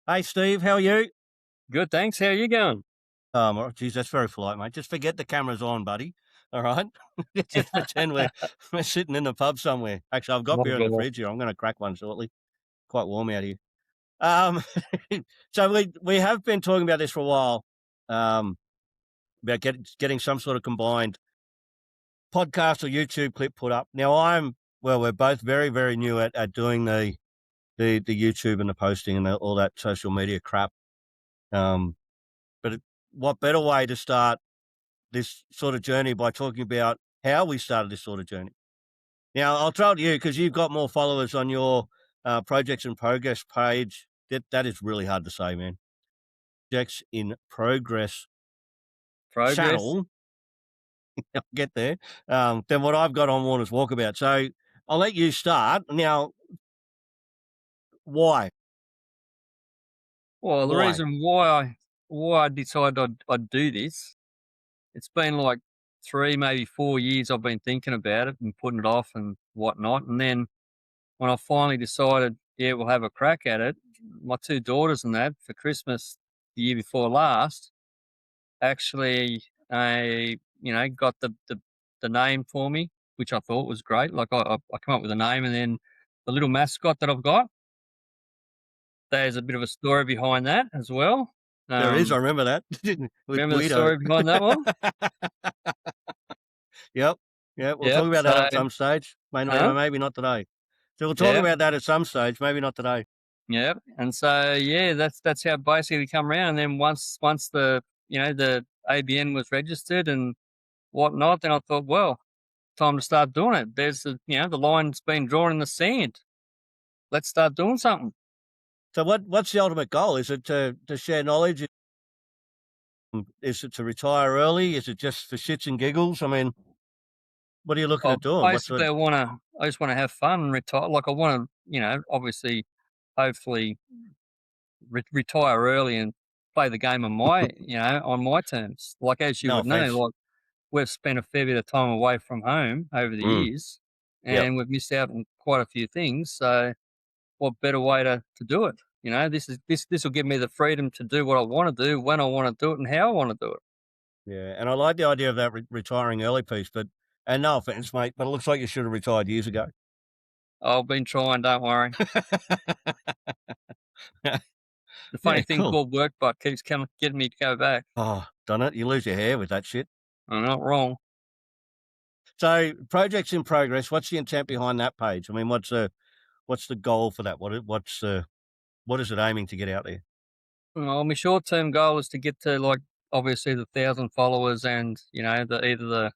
Hey, Steve, how are you? Good, thanks. How are you going? Oh, geez, that's very polite, mate. Just forget the camera's on, buddy. All right? Just pretend we're sitting in the pub somewhere. Actually, I've got Not beer at in the all. fridge here. I'm going to crack one shortly. Quite warm out here. Um, so we have been talking about this for a while, um, about getting some sort of combined podcast or YouTube clip put up. Now, we're both very, very new at doing the YouTube and the posting and all that social media crap. Um, but what better way to start this sort of journey by talking about how we started this sort of journey. Now, I'll throw it to you because you've got more followers on your projects in progress page. That is really hard to say, man. Projects in progress Progress. channel. I'll get there. Than what I've got on Warner's Walkabout. So I'll let you start now. Why? Well, the Why? reason why I decided I'd do this, it's been like 3, maybe 4 years I've been thinking about it and putting it off and whatnot. And then when I finally decided, yeah, we'll have a crack at it, my 2 daughters and that for Christmas the year before last, actually, got the name for me, which I thought was great. Like I come up with a name, and then the little mascot that I've got, there's a bit of a story behind that as well. There is. I Um, remember that with remember the Guido. story behind that one? Yep. Yeah. We'll Yep. talk about that So, at some stage. huh? Maybe not today. So we'll talk Yep. about that at some stage. Maybe not today. Yep. And so, yeah, that's how it basically come around. And then once the ABN was registered and whatnot, then I thought, well, time to start doing it. There's the line's been drawn in the sand. Let's start doing something. So what's the ultimate goal? Is it to share knowledge? Is it to retire early? Is it just for shits and giggles? I mean, what are you looking Well, at doing? What's the basically, I just want to have fun and retire. Like I want to, obviously, hopefully, retire early and play the game on my terms. Like as you no would know, offense? like we've spent a fair bit of time away from home over the Mm, years, yep. and we've missed out on quite a few things. So, what better way to do it? This will give me the freedom to do what I want to do, when I want to do it, and how I want to do it. Yeah, and I like the idea of that retiring early piece, but and no offense, mate, but it looks like you should have retired years ago. I've been trying. Don't worry. The funny Yeah, thing cool. called work butt keeps coming, getting me to go back. Oh, done it. You lose your hair with that shit. I'm not wrong. So projects in progress. What's the intent behind that page? I mean, what's the goal for that? What is it aiming to get out there? Well, my short term goal is to get to like obviously the 1,000 followers and either the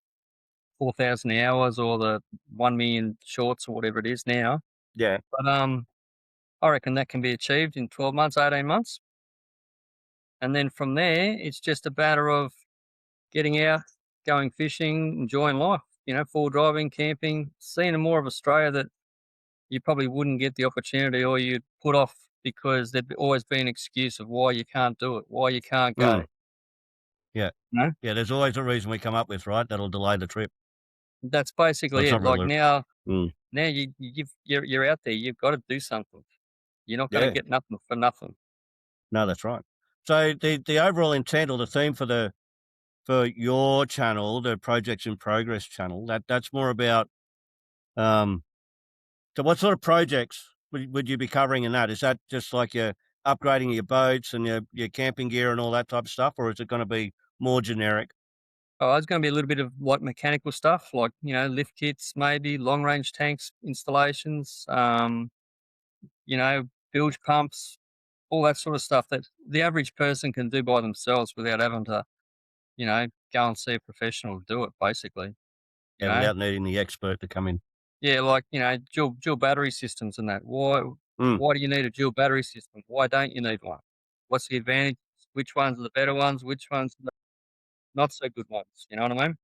4,000 hours or the 1 million shorts or whatever it is now. Yeah. But I reckon that can be achieved in 12 months, 18 months, and then from there it's just a matter of getting out, going fishing, enjoying life. Full driving, camping, seeing more of Australia that you probably wouldn't get the opportunity or you'd put off because there'd always be an excuse of why you can't do it, why you can't Mm, go. yeah. You know? Yeah, there's always a reason we come up with, right? That'll delay the trip. That's Well, basically it's it. not Like really. now, Mm, you're out there. You've got to do something. You're not going to yeah. get nothing for nothing. No, that's right. So the overall intent or the theme for your channel, the Projects in Progress channel, that's more about um so what sort of projects would you be covering in that? Is that just like your upgrading your boats and your camping gear and all that type of stuff, or is it gonna be more generic? Oh, it's going to be a little bit of like mechanical stuff, like lift kits, maybe long range tanks installations. You know, bilge pumps, all that sort of stuff that the average person can do by themselves without having to go and see a professional to do it. Basically, you Yeah, know. without needing the expert to come in. Yeah, like, dual battery systems and that. Why Mm, why do you need a dual battery system? Why don't you need one? What's the advantage? Which ones are the better ones? Which ones are the not so good ones? You know what I mean?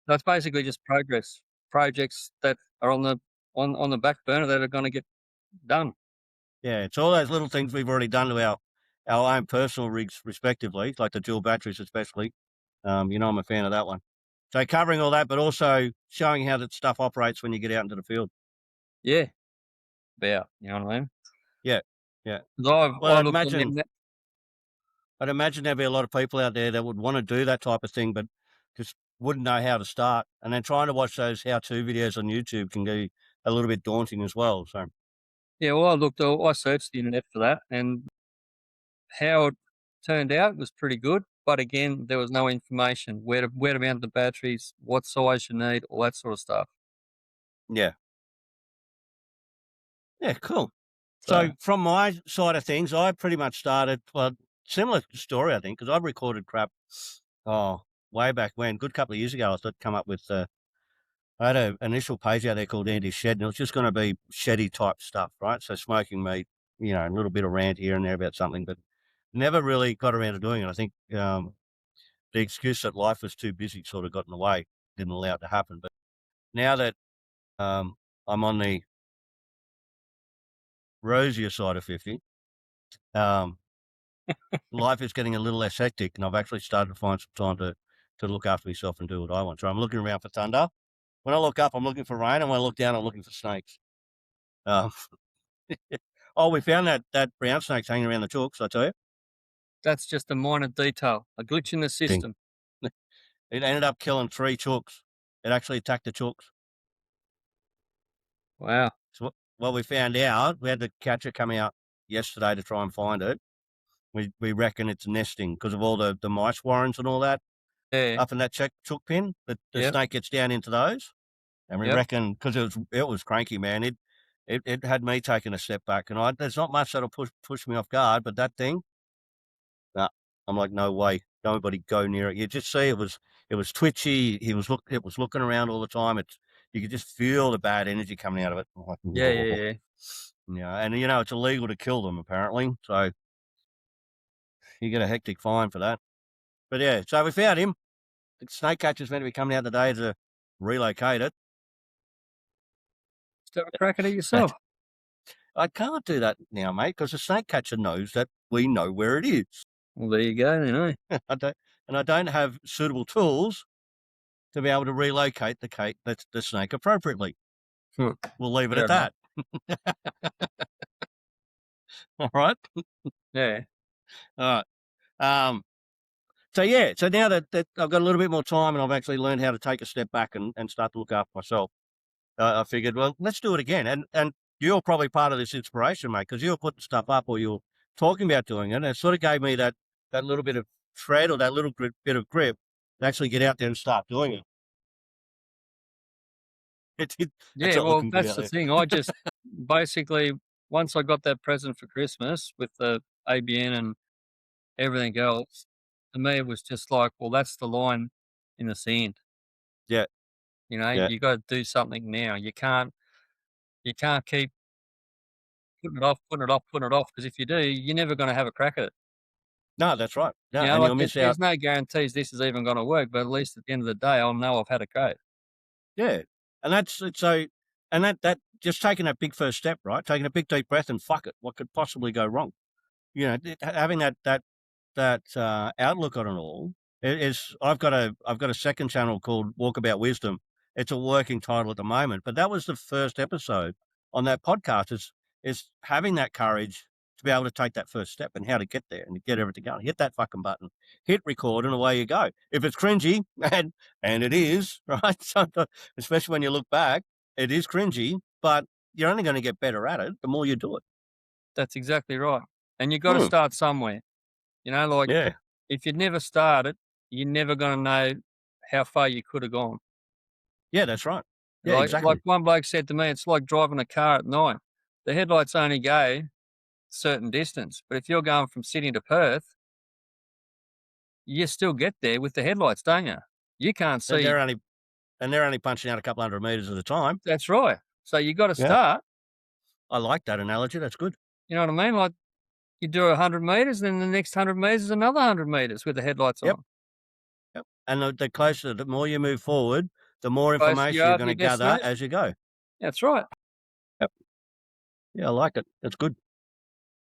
That's basically just projects that are on the back burner that are gonna get done. yeah, it's all those little things we've already done to our own personal rigs respectively, like the dual batteries especially. I'm a fan of that one. So covering all that, but also showing how that stuff operates when you get out into the field. Yeah, about, you know what I mean? Yeah. yeah. 'Cause Well, I looked on them. I'd imagine there'd be a lot of people out there that would wanna do that type of thing, but just wouldn't know how to start, and then trying to watch those how-to videos on YouTube can be a little bit daunting as well, so Yeah, well, I searched the internet for that, and how it turned out was pretty good. But again, there was no information where to mount the batteries, what size you need, all that sort of stuff. yeah. Yeah, cool. So So from my side of things, I pretty much started well, similar story, I think, because I recorded crap, oh, way back when, good couple of years ago, I thought come up with, I had an initial page out there called Andy's Shed, and it was just gonna be sheddy type stuff, right? So smoking meat, a little bit of rant here and there about something, but never really got around to doing it. I think, the excuse that life was too busy sort of got in the way, didn't allow it to happen. But now that, I'm on the rosier side of 50, um life is getting a little less hectic, and I've actually started to find some time to look after myself and do what I want. So I'm looking around for thunder. When I look up, I'm looking for rain, and when I look down, I'm looking for snakes. Um, oh, we found that brown snake's hanging around the chalks, I tell you. that's just a minor detail, a glitch in the Thing. system. It ended up killing 3 chooks. It actually attacked the chooks. Wow. So what we found out, we had the catcher come out yesterday to try and find it. We reckon it's nesting because of all the mice warrens and all that Yeah. up in that chook pen. The Yep. snake gets down into those. And we Yep. reckon because it was cranky, man. It had me taking a step back, and there's not much that'll push me off guard, but that thing, nah, I'm like, no way, nobody go near it. You just see it was twitchy. It was looking around all the time. You could just feel the bad energy coming out of it. I'm like, Yeah, whoa. yeah, yeah. Yeah, and it's illegal to kill them apparently, so you get a hectic fine for that. But yeah, so we found him. The snake catcher's meant to be coming out today to relocate it. Just have a crack at it yourself. I can't do that now, mate, because the snake catcher knows that we know where it is. Well, there you go then, eh? I don't have suitable tools to be able to relocate the snake appropriately. Hmm, We'll leave it fair at enough. that. All right. Yeah. All right. So yeah, so now that I've got a little bit more time and I've actually learned how to take a step back and start to look after myself, I figured, well, let's do it again. And you're probably part of this inspiration, mate, because you were putting stuff up or you were talking about doing it, and it sort of gave me that little bit of thread or that little bit of grip to actually get out there and start doing it. It's Yeah, not well, looking good that's out the there. thing. I just basically, once I got that present for Christmas with the ABN and everything else, to me it was just like, well, that's the line in the sand. Yeah, yeah. You got to do something now. You can't keep putting it off, putting it off, putting it off. Because if you do, you're never going to have a crack at it. No, that's right. No, and Like you'll miss out. there's no guarantees this is even going to work, but at least at the end of the day, I'll know I've had a go. Yeah, and that's it's so, and that just taking that big first step, right? Taking a big deep breath and fuck it, what could possibly go wrong? Having that outlook on it all is. I've got a second channel called Walkabout Wisdom. It's a working title at the moment, but that was the first episode on that podcast. Is having that courage to be able to take that first step and how to get there and to get everything going. Hit that fucking button, hit record, and away you go. If it's cringy, and it is, right? Especially when you look back, it is cringy, but you're only going to get better at it the more you do it. That's exactly right. And you got to Hmm. start somewhere. Like Yeah, if you'd never started, you're never going to know how far you could have gone. yeah, that's right. Yeah, Like exactly. one bloke said to me, it's like driving a car at night. The headlights only go a certain distance, but if you're going from Sydney to Perth, you still get there with the headlights, don't you? You can't And see. they're only punching out a couple hundred meters at a time. That's right. So you got to Yeah, start. I like that analogy. That's good. You know what I mean? Like you do 100 meters, then the next 100 meters is another 100 meters with the headlights Yep, on. yep. And the closer, the more you move forward, the more Closer you information you're are to going your to gather destination. as you go. That's right. Yep. Yeah, I like it. That's good.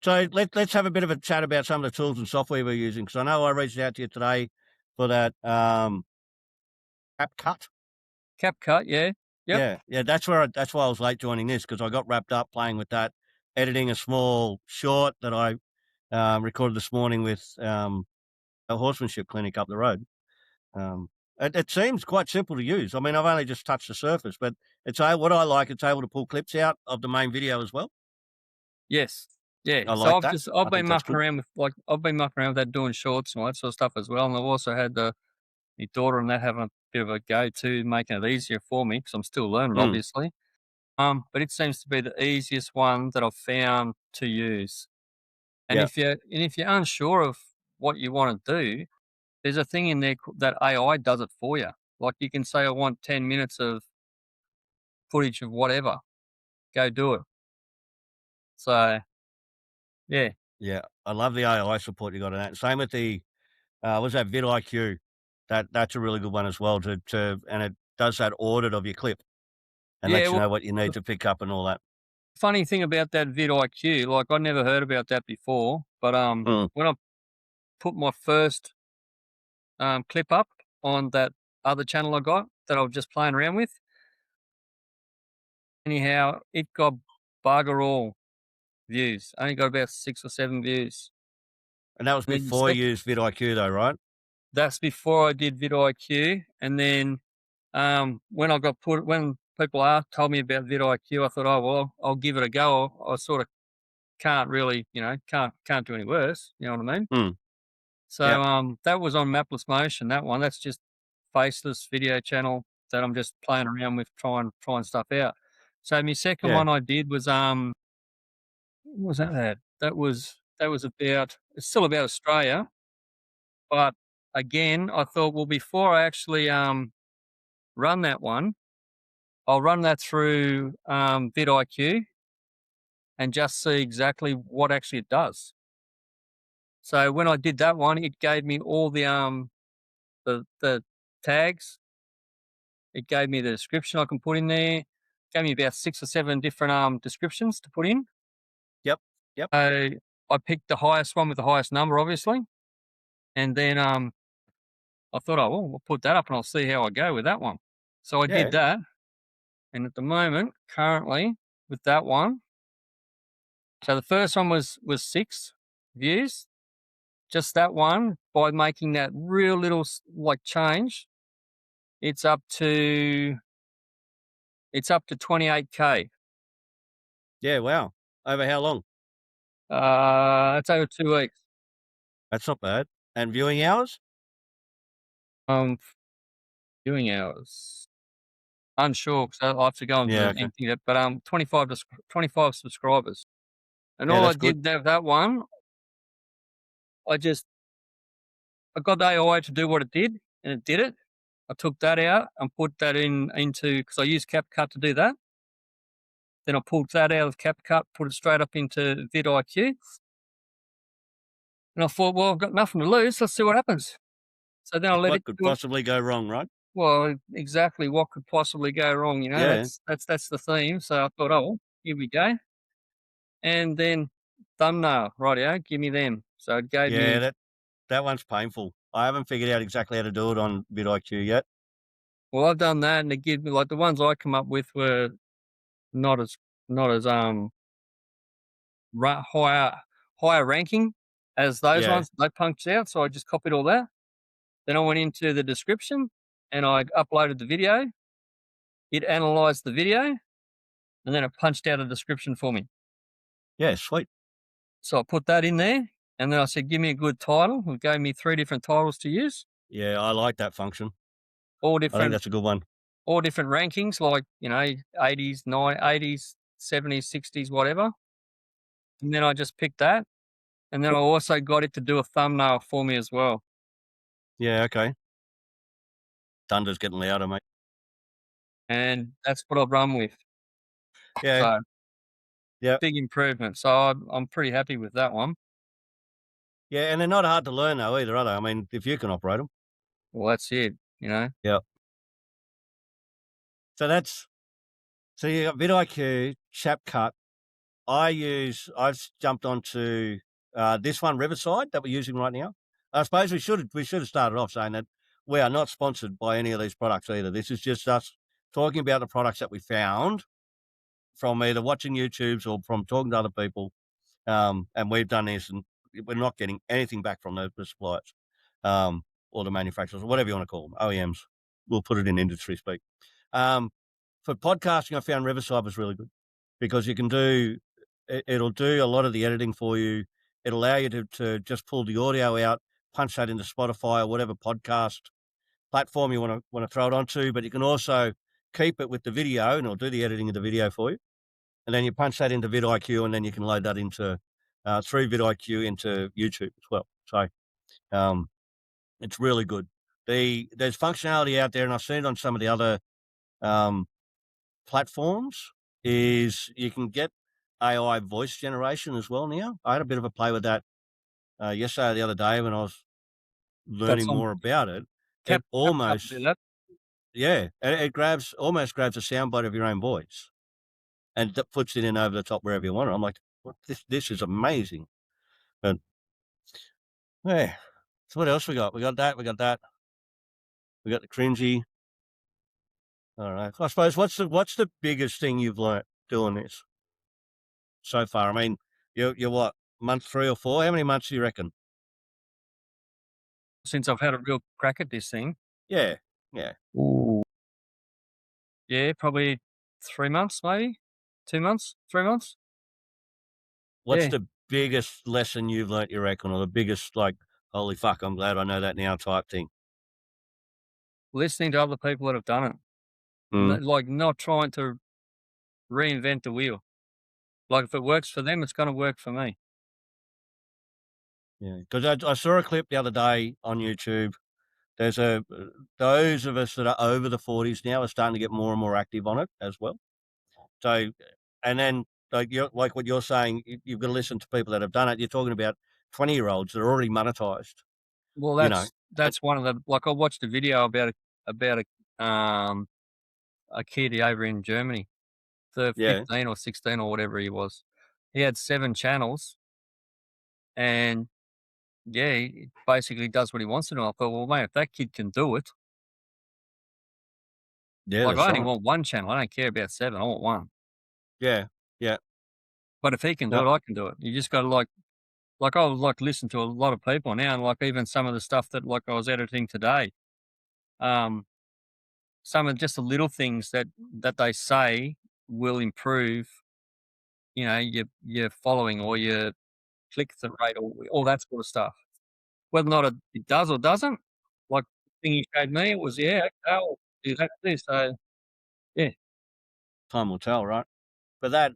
So let's have a bit of a chat about some of the tools and software we're using. Because I know I reached out to you today for that app cut. Cap cut, yeah. Yep. Yeah, yeah. That's why I was late joining this because I got wrapped up playing with that. editing a small short that I recorded this morning with a horsemanship clinic up the road. Um, it seems quite simple to use. I mean, I've only just touched the surface, but what I like, it's able to pull clips out of the main video as well. Yes. Yeah. I So like that. I've I been think that's mucking good. around with I've been mucking around with that doing shorts and all that sort of stuff as well. And I've also had my daughter and that having a bit of a go too, making it easier for me because I'm still learning, Mm, obviously. But it seems to be the easiest one that I've found to use. And yeah, if you're unsure of what you want to do, there's a thing in there that AI does it for you. Like you can say, I want 10 minutes of footage of whatever. Go do it. So yeah, yeah. I love the AI support you got in that. Same with the what's that vidIQ? That's a really good one as well. And it does that audit of your clip and yeah. lets you Well, know what you need the to pick up and all that. funny thing about that vidIQ, like I never heard about that before, but Mm. when I put my first clip up on that other channel I got that I was just playing around with, anyhow, it got bugger all views. Only got about 6 or 7 views. And that was And then before you used vidIQ though, right? that's before I did vidIQ, and then when people told me about vidIQ, I thought, oh well, I'll give it a go. I sort of can't really, can't do any worse. You know what I mean? Mm. So Yep. that was on Mapless Motion. That one, that's just faceless video channel that I'm just playing around with, trying stuff out. So my second Yeah. one I did was what was that? That was about, it's still about Australia, but again I thought, well, before I actually run that one, I'll run that through vidIQ and just see exactly what actually it does. So when I did that one, it gave me all the tags. It gave me the description I can put in there. Gave me about 6 or 7 different descriptions to put in. Yep. Yep. So I picked the highest one with the highest number, obviously, and then I thought, oh, well, I'll put that up and I'll see how I go with that one. So I did Yeah. that, and at the moment, currently with that one, so the first one was 6 views. Just that one, by making that real little like change, it's up to 28K. Yeah, wow. Over how long? That's over 2 weeks. That's not bad. And viewing hours? Um, Viewing hours, unsure because I have to go Yeah, and okay. think that, but 25 subscribers, and Yeah, all I that's good. did that one, I just I got the AI to do what it did, and it did it. I took that out and put that into because I use CapCut to do that. Then I pulled that out of CapCut, put it straight up into vidIQ, and I thought, well, I've got nothing to lose. Let's see what happens. So then I let What it could do it. possibly go wrong, right? Well, exactly what could possibly go wrong? Yeah. That's the theme. So I thought, oh, well, here we go. And then thumbnail, rightio, give me them. So it gave Yeah, me, that one's painful. I haven't figured out exactly how to do it on vidIQ yet. well, I've done that, and it gives me like the ones I come up with were not as not as higher ranking as those Yeah. ones. They punched out, so I just copied all that. Then I went into the description and I uploaded the video. It analysed the video, and then it punched out a description for me. Yeah, sweet. So I put that in there, and then I said, "Give me a good title." It gave me 3 different titles to use, Yeah, I like that function. all I think different that's a good one. all different rankings, like 80s, 80s, 70s, 60s, whatever. And then I just picked that, and then I also got it to do a thumbnail for me as well. Yeah, okay. Thunder's getting louder, mate. And that's what I've run with. Yeah, So yeah, big improvement. So I'm pretty happy with that one. yeah, and they're not hard to learn though either, are they? I mean, if you can operate them. Well, that's it. Yeah. So so you got vidIQ, ChapCut. I've jumped onto this one, Riverside, that we're using right now. I suppose we should have started off saying that we are not sponsored by any of these products either. This is just us talking about the products that we found from either watching YouTubes or from talking to other people. And we've done this, and we're not getting anything back from the suppliers, or the manufacturers, or whatever you want to call them, OEMs. We'll put it in industry speak. Um, for podcasting, I found Riverside was really good because you can do it'll do a lot of the editing for you. It'll allow you to just pull the audio out, punch that into Spotify or whatever podcast platform you want to throw it onto. But you can also keep it with the video, and it'll do the editing of the video for you. And then you punch that into vidIQ, and then you can load that into through vidIQ into YouTube as well. So um, it's really good. There's functionality out there, and I've seen it on some of the other um, platforms. Is you can get AI voice generation as well now. I had a bit of a play with that yesterday or the other day when I was That's learning on more about it. It CapCut do almost, that. yeah, it grabs almost grabs a soundbite of your own voice and puts it in over the top wherever you want it. I'm like, what, this is amazing. But yeah, so what else we got? We got that. We got that. We got the cringy. All right. I suppose what's the biggest thing you've learnt doing this so far? I mean, you're what, month 3 or 4? How many months do you reckon? Since I've had a real crack at this thing. Yeah, yeah. Ooh. Yeah, probably 3 months, maybe? 2 months? 3 months? What's Yeah. the biggest lesson you've learnt, you reckon, or the biggest, like, "Holy fuck, I'm glad I know that now" type thing? Listening to other people that have done it. Mm, Like, not trying to reinvent the wheel. Like, if it works for them, it's gonna work for me. yeah. 'Cause I saw a clip the other day on YouTube. There's those of us that are over the 40s now are starting to get more and more active on it as well. So, and then, like what you're saying, you've got to listen to people that have done it. You're talking about 20-year-olds that are already monetized, Well, you know? And that's one of the like, I watched a video about a kid over in Germany, the yeah, 15 or 16 or whatever he was. He had 7 channels and, yeah, he basically does what he wants to do. I thought, "Well, mate, if that kid can do it." yeah, Like, that's I only right. want 1 channel, I don't care about 7, I want 1. Yeah, yeah. But if he can do No, it, I can do it. You just gotta, like, I would, like, listen to a lot of people now, and, like, even some of the stuff that, like, I was editing today, um, some of just the little things that they say will improve, your following or your click-through rate or all that sort of stuff. Whether or not it does or doesn't, like, the thing you showed me, it was, yeah, okay, I'll do that too, so, yeah. time will tell, right? But that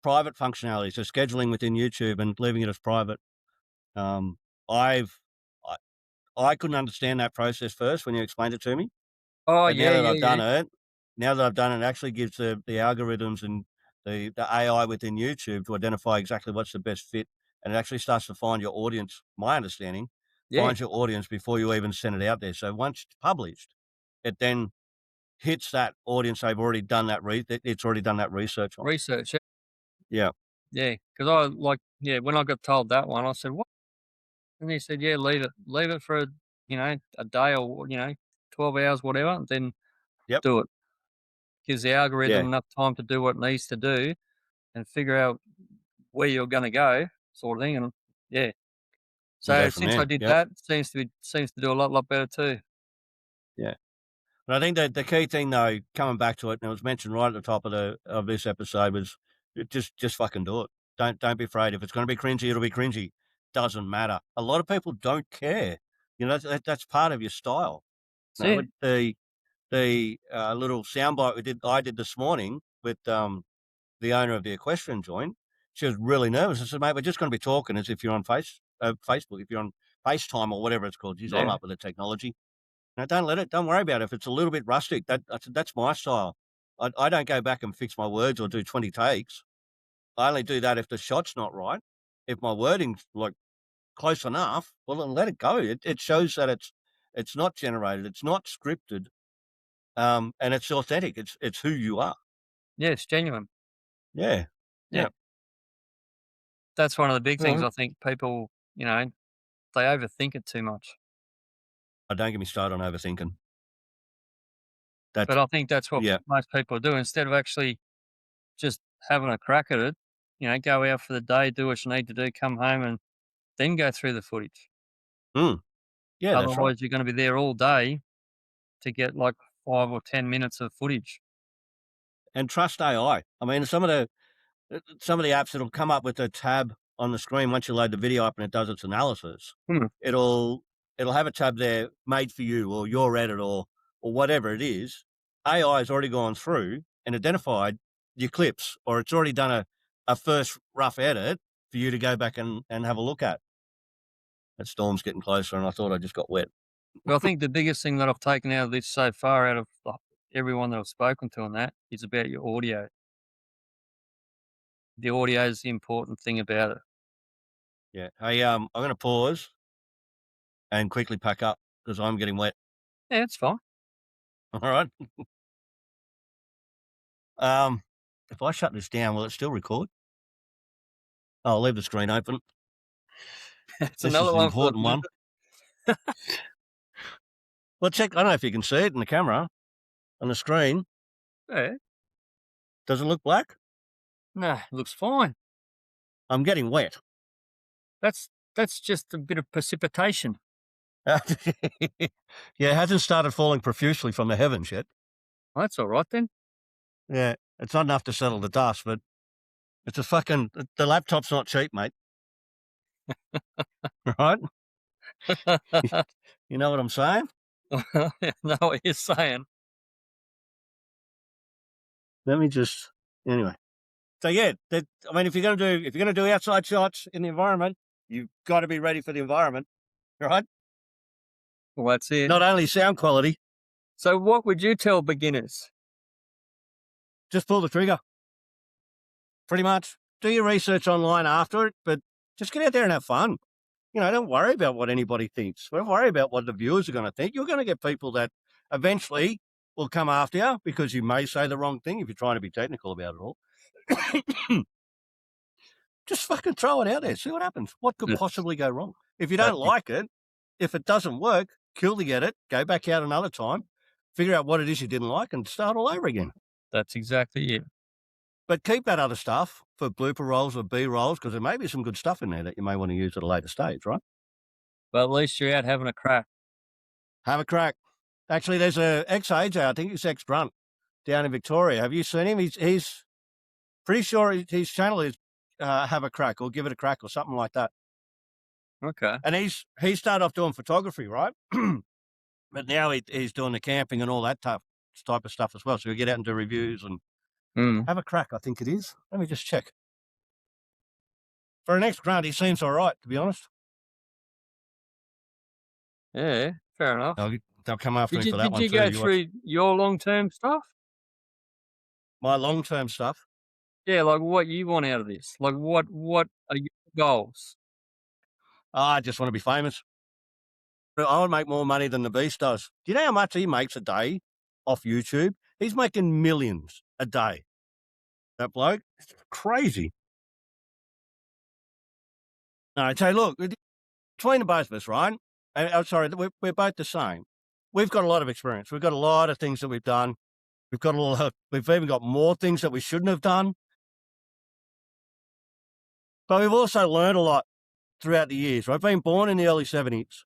private functionality, so scheduling within YouTube and leaving it as private, um, I've I I couldn't understand that process first when you explained it to me. Oh, But yeah, yeah, yeah. now that I've done it, it actually gives the algorithms and the AI within YouTube to identify exactly what's the best fit, and it actually starts to find your audience, my understanding, Yeah, finds your audience before you even send it out there. So once it's published, it then hits that audience they've already done it's already done that research on. research, Yeah, yeah, because I, when I got told that one, I said, "What?" And he said, "Yeah, leave it for a day or 12 hours, whatever, and then yep, do it." Gives the yeah, algorithm enough time to do what it needs to do and figure out where you're going to go, sort of thing. And yeah, and so go from since I there. did Yep, that, seems to do a lot better too. yeah. But I think that the key thing though, coming back to it, and it was mentioned right at the top of this episode, was just fucking do it. Don't be afraid. If it's going to be cringy, it'll be cringy. Doesn't matter. A lot of people don't care. That's part of your style. That's it. With the little soundbite I did this morning with the owner of the equestrian joint. She was really nervous. I said, "Mate, we're just going to be talking as if you're on Facebook, if you're on FaceTime or whatever it's called." Geez, I'm Yeah, up with the technology. No, don't worry about it. If it's a little bit rustic, that's my style. I don't go back and fix my words or do 20 takes. I only do that if the shot's not right. If my wording's, like, close enough, well, then let it go. It shows that it's not generated, it's not scripted, and it's authentic. It's who you are. yeah, it's genuine. Yeah. Yeah, Yeah. that's one of the big things Alright. I think people, they overthink it too much. Don't get me started on overthinking. That's But I think that's what yeah. most people do instead of actually just having a crack at it. Go out for the day, do what you need to do, come home, and then go through the footage. Mm, yeah, that's right. Otherwise, you're going to be there all day to get like 5 or 10 minutes of footage. And trust AI. I mean, some of the apps that'll come up with a tab on the screen once you load the video up and it does its analysis. Hmm. It'll have a tab there made for you or your edit or whatever it is. AI has already gone through and identified your clips, or it's already done a first rough edit for you to go back and have a look at. That storm's getting closer, and I thought I just got wet. But I think the biggest thing that I've taken out of this so far, out of everyone that I've spoken to on that, is about your audio. The audio is the important thing about it. Yeah. Hey, I'm going to pause and quickly pack up because I'm getting wet. Yeah, it's fine. All right. Um, if I shut this down, will it still record? I'll leave the screen open. It's This is another the one for the important one. blooper. Well, check. I don't know if you can see it in the camera on the screen. Yeah. Does it look black? No, it looks fine. I'm getting wet. That's just a bit of precipitation. Yeah, it hasn't started falling profusely from the heavens yet. Well, that's all right then. Yeah, it's not enough to settle the dust, but it's a fucking the laptop's not cheap, mate. Right? You know what I'm saying? I know what you're saying. Let me just anyway. So yeah, I mean, if you're gonna do outside shots in the environment, you've got to be ready for the environment, right? Well, that's it. Not only sound quality, So what would you tell beginners? just pull the trigger. Pretty much. Do your research online after it, but just get out there and have fun. Don't worry about what anybody thinks. Don't worry about what the viewers are going to think. You're going to get people that eventually will come after you because you may say the wrong thing if you're trying to be technical about it all. Just fucking throw it out there. See what happens. What could Yeah. possibly go wrong? If you That's don't it. like it, if it doesn't work, kill the edit, go back out another time, figure out what it is you didn't like and start all over again. That's exactly it. But keep that other stuff for blooper rolls or B rolls because there may be some good stuff in there that you may want to use at a later stage, right? But at least you're out having a crack. Have a crack. Actually, there's a ex-AJ, I think he's ex-Grunt, down in Victoria. Have you seen him? He's pretty sure his channel is Have a Crack or Give It a Crack or something like that. Okay. And he started off doing photography, right? But now he's doing the camping and all that type of stuff as well. So we get out and do reviews and Mm. Have a Crack, I think it is. Let me just check. For an ex-Grunt, he seems all right, to be honest. Yeah, fair enough. They'll come after me for that Did one you too. go You watch through your long-term stuff? my long-term stuff. Yeah, like what you want out of this? Like what are your goals? I just want to be famous. I would make more money than the Beast does. Do you know how much he makes a day off YouTube? He's making millions a day. That bloke, it's crazy. No, so look, between the both of us, right? I'm sorry, we're both the same. We've got a lot of experience. We've got a lot of things that we've done. We've even got more things that we shouldn't have done. But we've also learned a lot throughout the years. I've been born in the early 70s.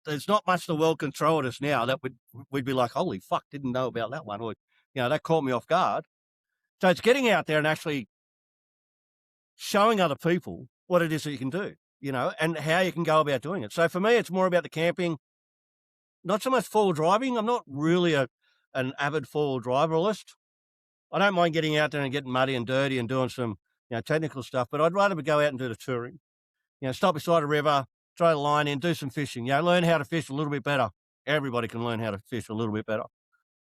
There's not much the world can throw at us now that we'd be like, holy fuck, didn't know about that one. Or, that caught me off guard. So it's getting out there and actually showing other people what it is that you can do, and how you can go about doing it. So for me, it's more about the camping, not so much four-wheel driving. I'm not really an avid four-wheel driverist. I don't mind getting out there and getting muddy and dirty and doing some, technical stuff, but I'd rather go out and do the touring. Stop beside a river, throw the line in, do some fishing, learn how to fish a little bit better. Everybody can learn how to fish a little bit better.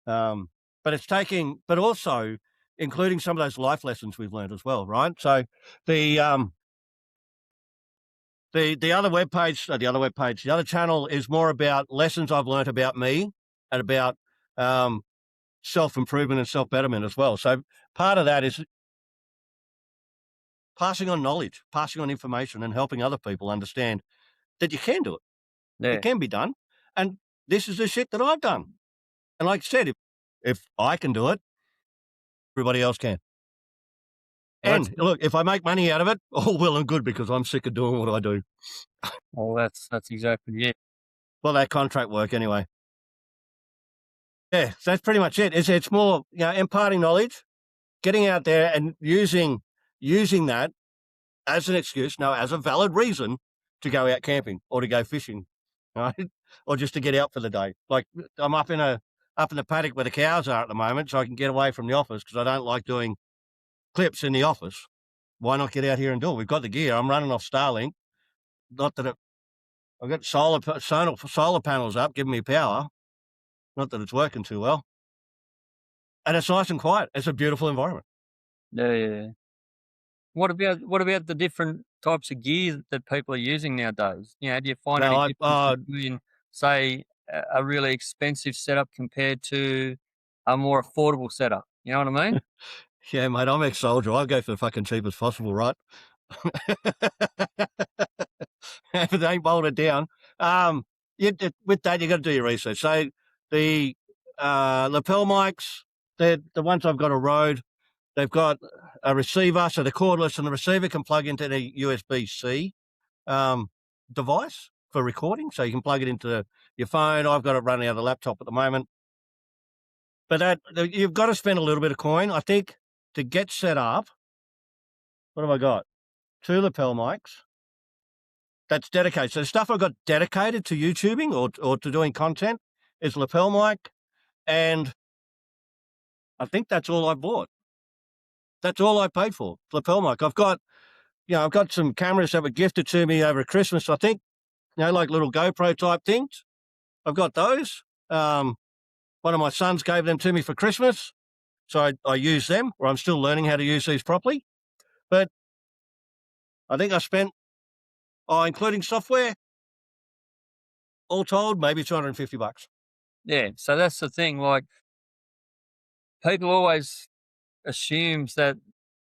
But also including some of those life lessons we've learned as well, right? So the other the other channel is more about lessons I've learned about me and about self-improvement and self-betterment as well. So part of that is passing on knowledge, passing on information and helping other people understand that you can do it. Yeah. It can be done. And this is the shit that I've done. And like I said, if I can do it, everybody else can. Well, And look, if I make money out of it, all well and good because I'm sick of doing what I do. that's exactly it. Well, that contract work anyway. Yeah, so that's pretty much it. It's more, imparting knowledge, getting out there and using that as an excuse, no, as a valid reason to go out camping or to go fishing, right? Or just to get out for the day. Like I'm up in the paddock where the cows are at the moment, so I can get away from the office because I don't like doing clips in the office. Why not get out here and do it? We've got the gear. I'm running off Starlink. Not that I've got solar panels up, giving me power. Not that it's working too well. And it's nice and quiet. It's a beautiful environment. Yeah, yeah. What about the different types of gear that people are using nowadays? Do you find any Now, difference between, say, a really expensive setup compared to a more affordable setup? You know what I mean? yeah, mate, I'm ex-soldier. I go for the fucking cheapest possible, right? If it ain't bolted down, with that you got to do your research. So the lapel mics, the ones I've got a Rode, they've got a receiver, so they're cordless, and the receiver can plug into the USB-C device for recording, so you can plug it into your phone. I've got it running out of the laptop at the moment. But you've got to spend a little bit of coin, I think, to get set up. What have I got? 2 lapel mics. That's dedicated. So the stuff I've got dedicated to YouTubing or to doing content is lapel mic, and I think that's all I bought. That's all I paid for, lapel mic. I've got some cameras that were gifted to me over Christmas, I think, like little GoPro type things. I've got those. One of my sons gave them to me for Christmas, so I use them, or I'm still learning how to use these properly. But I think I spent, including software, all told, maybe $250. Yeah. So that's the thing. Like, people always assumes that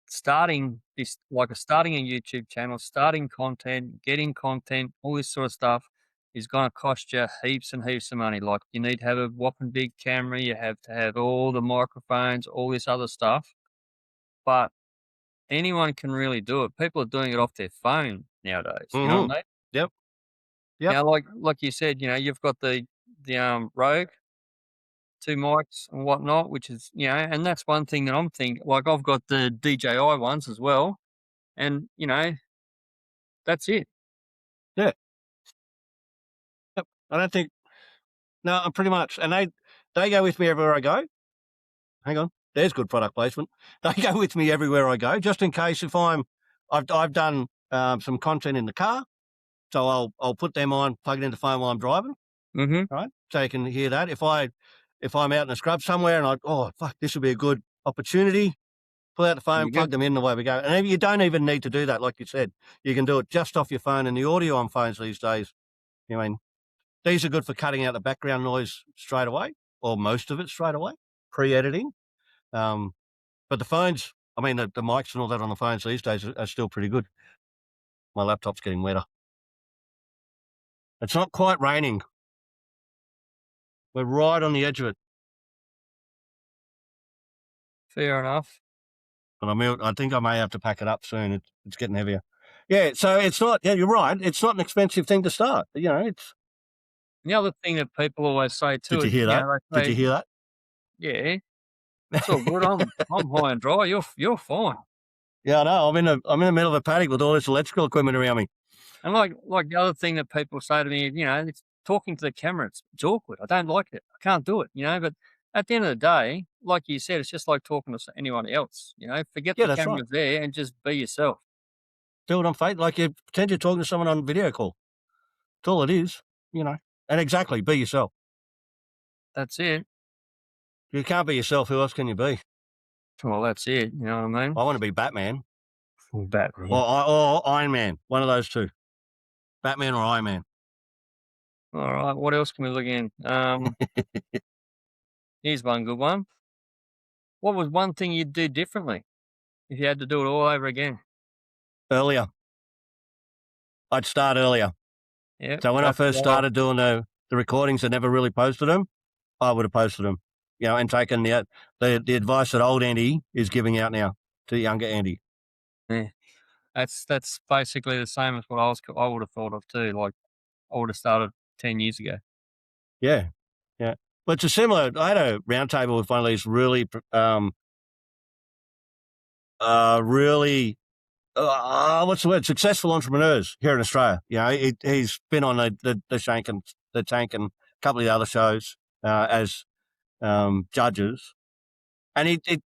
starting a YouTube channel, starting content, getting content, all this sort of stuff is going to cost you heaps and heaps of money. Like, you need to have a whopping big camera, you have to have all the microphones, all this other stuff. But anyone can really do it. People are doing it off their phone nowadays. You know Mm-hmm. what I mean? Yep. Yep. Like you said, you've got the Rogue, 2 mics and whatnot, which is, and that's one thing that I'm thinking. Like, I've got the DJI ones as well, and that's it. Yeah. Yep. I don't think. No, I'm pretty much, and they go with me everywhere I go. Hang on, there's good product placement. They go with me everywhere I go, just in case if I've done some content in the car, so I'll put them on, plug it into the phone while I'm driving, Mm-hmm. right? So you can hear that. If I'm out in the scrub somewhere and this would be a good opportunity, pull out the There phone, you go. plug them in, the way we go. And you don't even need to do that, like you said. You can do it just off your phone, and the audio on phones these days. I mean, these are good for cutting out the background noise straight away, or most of it straight away, pre-editing. But the phones, I mean, the mics and all that on the phones these days are still pretty good. My laptop's getting wetter. It's not quite raining. We're right on the edge of it. Fair enough. But I think I may have to pack it up soon. It's getting heavier. Yeah, so it's not, yeah, you're right. It's not an expensive thing to start. It's. The other thing that people always say too Did you is, hear that? they Did you say, hear that? "Yeah, it's all good. I'm high and dry. You're fine." Yeah, I know. I'm in the middle of a paddock with all this electrical equipment around me. And like the other thing that people say to me, it's talking to the camera. It's awkward. I don't like it. I can't do it. But at the end of the day, like you said, it's just like talking to anyone else. Forget Yeah, the that's right. cameras there and just be yourself. Do it on face, like you pretend you're talking to someone on video call. That's all it is, you know. And exactly, be yourself. That's it. If you can't be yourself, who else can you be? Well, that's it. You know what I mean? I want to be Batman Full Batman. or Iron Man, one of those two. Batman or Iron Man. All right. What else can we look in? Here's one good one. What was one thing you'd do differently if you had to do it all over again? Earlier. I'd start earlier. Yeah, So when I go for first the whole. started doing the recordings, I never really posted them. I would have posted them, and taken the advice that old Andy is giving out now to younger Andy. Yeah. That's basically the same as what I would have thought of too. Like I would have started 10 years ago. Yeah, yeah. But it's a similar. I had a roundtable with one of these really what's the word? Successful entrepreneurs here in Australia. He's been on the Shank and the Tank and a couple of the other shows as judges, and it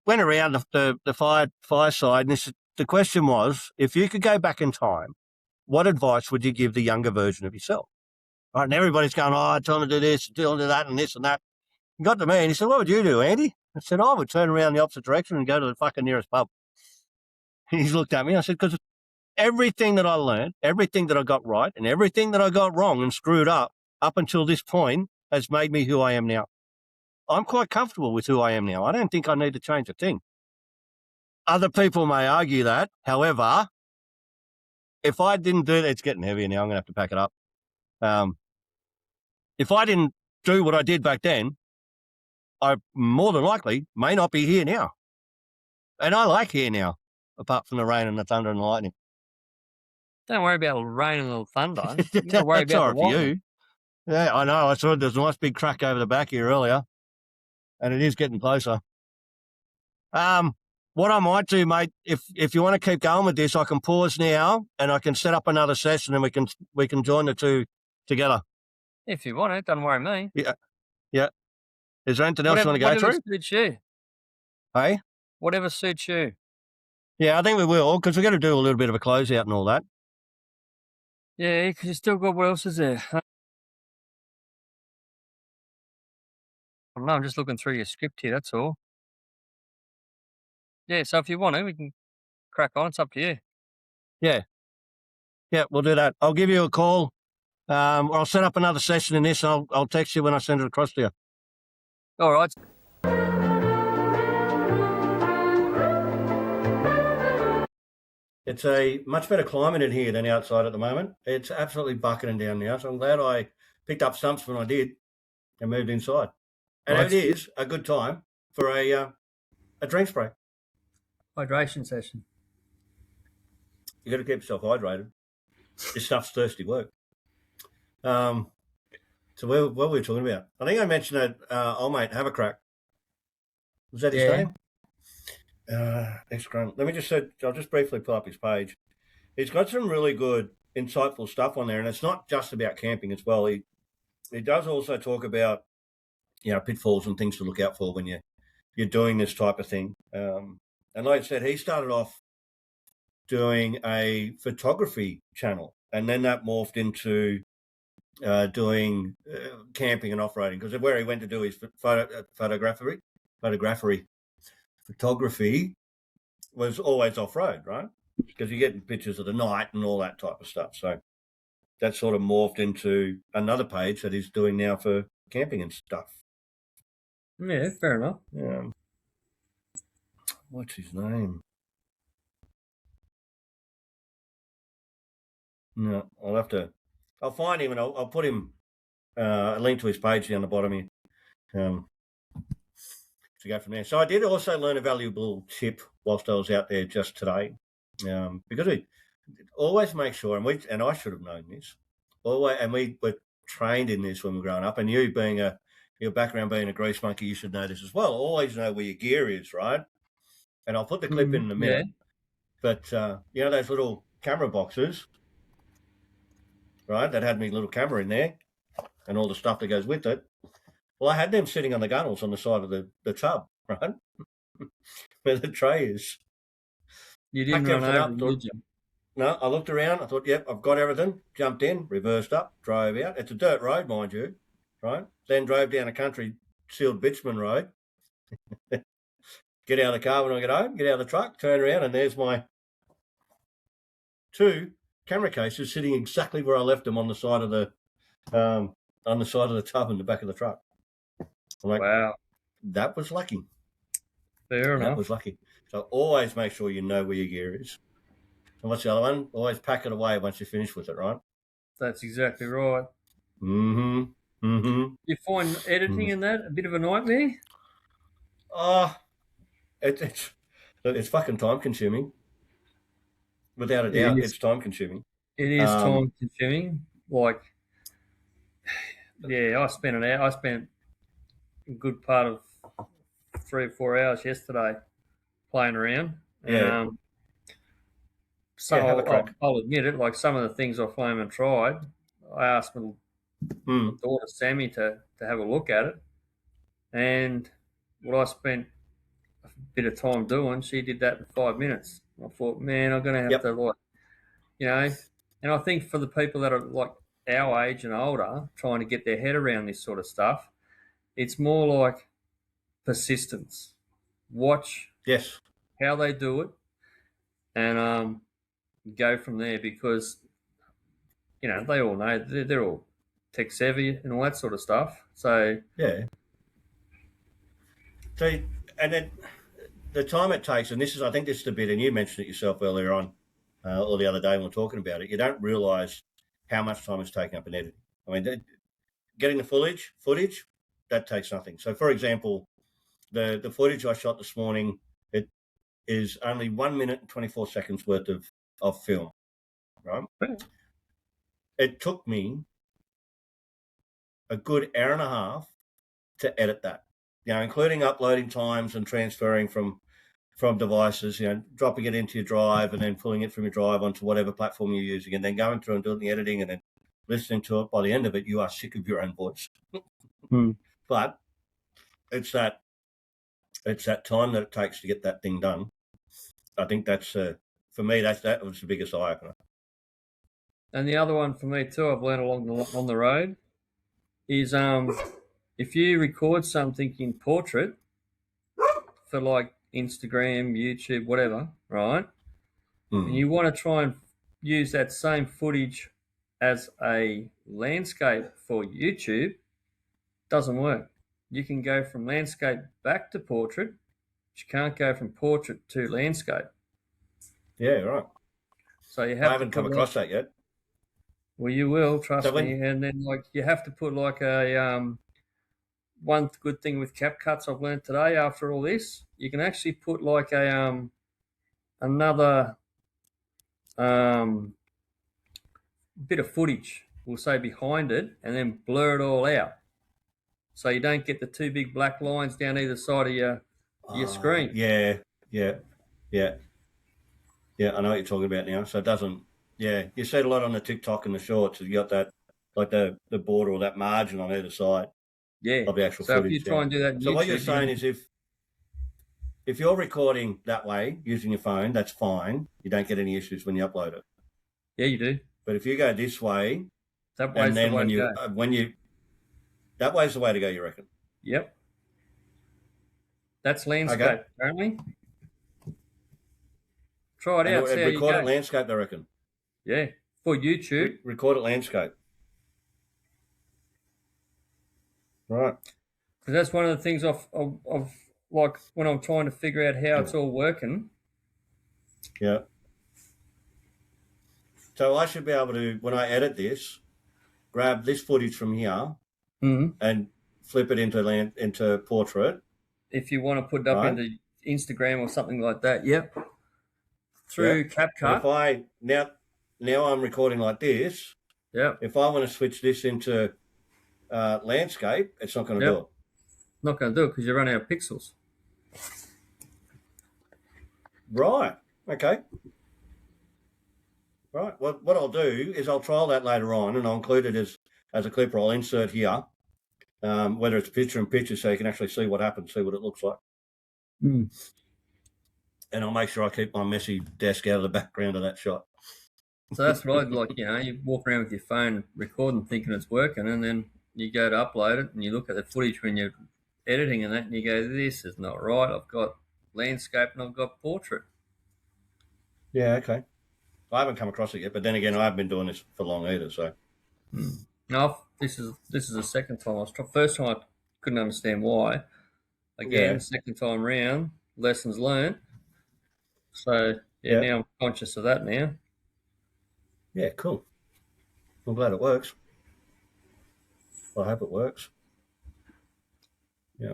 went around the fireside, and the question was, if you could go back in time, what advice would you give the younger version of yourself? Right, and everybody's going, oh, tell him to do this, tell him to do that, and this and that. He got to me, and he said, what would you do, Andy? I said, I would turn around the opposite direction and go to the fucking nearest pub. He's looked at me. I said, because everything that I learned, everything that I got right, and everything that I got wrong and screwed up until this point has made me who I am now. I'm quite comfortable with who I am now. I don't think I need to change a thing. Other people may argue that. However, if I didn't do that, it's getting heavier now. I'm going to have to pack it up. If I didn't do what I did back then, I more than likely may not be here now. And I like here now, apart from the rain and the thunder and the lightning. Don't worry about the rain and the thunder. You got to worry That's about all the right for lightning. you. Yeah, I know. I saw there's a nice big crack over the back here earlier, and it is getting closer. What I might do, mate, if you want to keep going with this, I can pause now and I can set up another session and we can join the two together. If you want it, don't worry me. Yeah. Is there anything else you want to go Whatever through? suits you. Hey? Whatever suits you. Yeah, I think we will, because we're going to do a little bit of a closeout and all that. Yeah, because you still got what else is there? I don't know, I'm just looking through your script here, that's all. Yeah, so if you want to, we can crack on. It's up to you. Yeah. Yeah, we'll do that. I'll give you a call. I'll set up another session in this. And I'll text you when I send it across to you. All right. It's a much better climate in here than outside at the moment. It's absolutely bucketing down now, so I'm glad I picked up stumps when I did and moved inside. And Right. it is a good time for a drink spray. Hydration session. You got to keep yourself hydrated. This stuff's thirsty work. So what were we talking about? I think I mentioned that old mate, have a crack. Was that his name? Let me just say, I'll just briefly pull up his page. He's got some really good, insightful stuff on there, and it's not just about camping as well. He does also talk about, pitfalls and things to look out for when you're doing this type of thing. And like I said, he started off doing a photography channel, and then that morphed into doing camping and off-roading, because where he went to do his photography was always off-road, right? Because you're getting pictures of the night and all that type of stuff. So that sort of morphed into another page that he's doing now for camping and stuff. Yeah, fair enough. What's his name? No, I'll find him and I'll put him a link to his page down the bottom here. To go from there. So I did also learn a valuable tip whilst I was out there just today, because we always make sure, and I should have known this, and we were trained in this when we were growing up, and you being your background being a grease monkey, you should know this as well. Always know where your gear is, right? And I'll put the clip in a minute. Yeah. But those little camera boxes, right? That had me little camera in there, and all the stuff that goes with it. Well, I had them sitting on the gunnels on the side of the tub, right? Where the tray is. You didn't run over them, did you? No, I looked around. I thought, yep, I've got everything. Jumped in, reversed up, drove out. It's a dirt road, mind you, right? Then drove down a country sealed bitumen road. Get out of the car when I get home, get out of the truck, turn around, and there's my 2 camera cases sitting exactly where I left them on the side of the tub in the back of the truck. I'm like, wow, that was lucky. Fair enough. That was lucky. So always make sure you know where your gear is. And what's the other one? Always pack it away once you finish with it, right? That's exactly right. Mm-hmm. Mm-hmm. You find editing in that a bit of a nightmare? Oh, it's it's fucking time consuming. Without a It doubt, is. it's time consuming. It is Um, time consuming. Like, yeah, I spent an hour. I spent a good part of 3 or 4 hours yesterday playing around, and yeah, so yeah. Have a crack. I'll admit it. Like some of the things I haven't tried, I asked my Mm, daughter Sammy to have a look at it, and what I spent a bit of time doing, she did that in 5 minutes. I thought, man, I'm going to have yep. to like, you know, and I think for the people that are like our age and older, trying to get their head around this sort of stuff, it's more like persistence. Watch Yes. how they do it, and go from there because they all know they're all tech savvy and all that sort of stuff. So Yeah. So, and then the time it takes, and this is, I think, this is the bit, and you mentioned it yourself earlier on, or the other day when we were talking about it. You don't realise how much time it's taking up in editing. I mean, getting the footage, that takes nothing. So, for example, the footage I shot this morning, it is only 1 minute and 24 seconds worth of film. Right. It took me a good hour and a half to edit that. Including uploading times and transferring from devices, dropping it into your drive and then pulling it from your drive onto whatever platform you're using, and then going through and doing the editing and then listening to it. By the end of it, you are sick of your own voice. But it's that time that it takes to get that thing done. I think that's for me. That was the biggest eye opener. and the other one for me too, I've learned on the road is if you record something in portrait for like Instagram, YouTube, whatever, right? And you want to try and use that same footage as a landscape for YouTube, doesn't work. You can go from landscape back to portrait, but you can't go from portrait to landscape. Yeah, right. So you I have to haven't come across that yet. well, you will, trust So me. And then like you have to put like a one good thing with CapCuts I've learned today after all this, you can actually put like a another um, bit of footage, we'll say behind it, and then blur it all out, so you don't get the two big black lines down either side of your screen. Yeah, yeah, yeah, yeah. I know what you're talking about now. So it doesn't. Yeah, you see it a lot on the TikTok and the shorts. You got that, like the border or that margin on either side Yeah. of the actual So if you footage. try and do that in So what you're YouTube, saying is if you're recording that way using your phone, that's fine. You don't get any issues when you upload it. yeah, you do. But if you go this way, That and way's the then way when to you go. that way's the way to go, you reckon? Yep. That's landscape, Okay. apparently. Try it And out. See how you record go. it landscape, I reckon. Yeah, for YouTube. Record it landscape. Right. Because that's one of the things of like when I'm trying to figure out how it's all working. Yeah. So I should be able to, when I edit this, grab this footage from here and flip it into portrait. If you want to put it up into Instagram or something like that, yep. Through CapCut. And if I now I'm recording like this. Yeah. If I want to switch this into landscape, it's not going to do it. Not going to do it because you run out of pixels. Right. Okay. Right. Well, what I'll do is I'll trial that later on, and I'll include it as a clip, or I'll insert here, whether it's picture in picture, so you can actually see what happens, see what it looks like. And I'll make sure I keep my messy desk out of the background of that shot. So that's right. Like, you walk around with your phone recording, thinking it's working, and then you go to upload it, and you look at the footage when you're editing and that, and you go, "This is not right. I've got landscape and I've got portrait." Yeah. Okay. I haven't come across it yet, but then again, I haven't been doing this for long either. So. No, this is the second time. First time I couldn't understand why. Again, second time round, lessons learned. So now I'm conscious of that now. Yeah, cool. I'm glad it works. I hope it works. Yeah.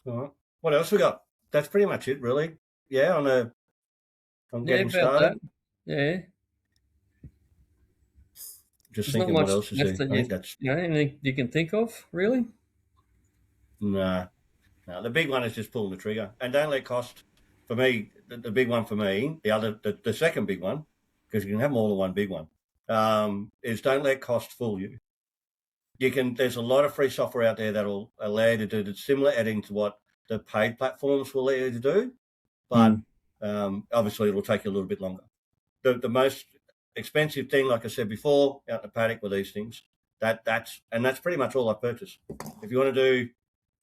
All right. What else we got? That's pretty much it, really. Yeah, on Yeah, getting about that. started. Yeah, Just there's not thinking what much else is left there. that I think that's anything you can think of, really. nah. No, the big one is just pulling the trigger, and don't let cost. For me, the big one for me, the second big one, because you can have more than one big one, is don't let cost fool you. You can. There's a lot of free software out there that will allow you to do the similar editing to what the paid platforms will allow you to do, but Mm. obviously it'll take you a little bit longer. The most expensive thing, like I said before, out in the paddock with these things, that's pretty much all I purchase. If you want to do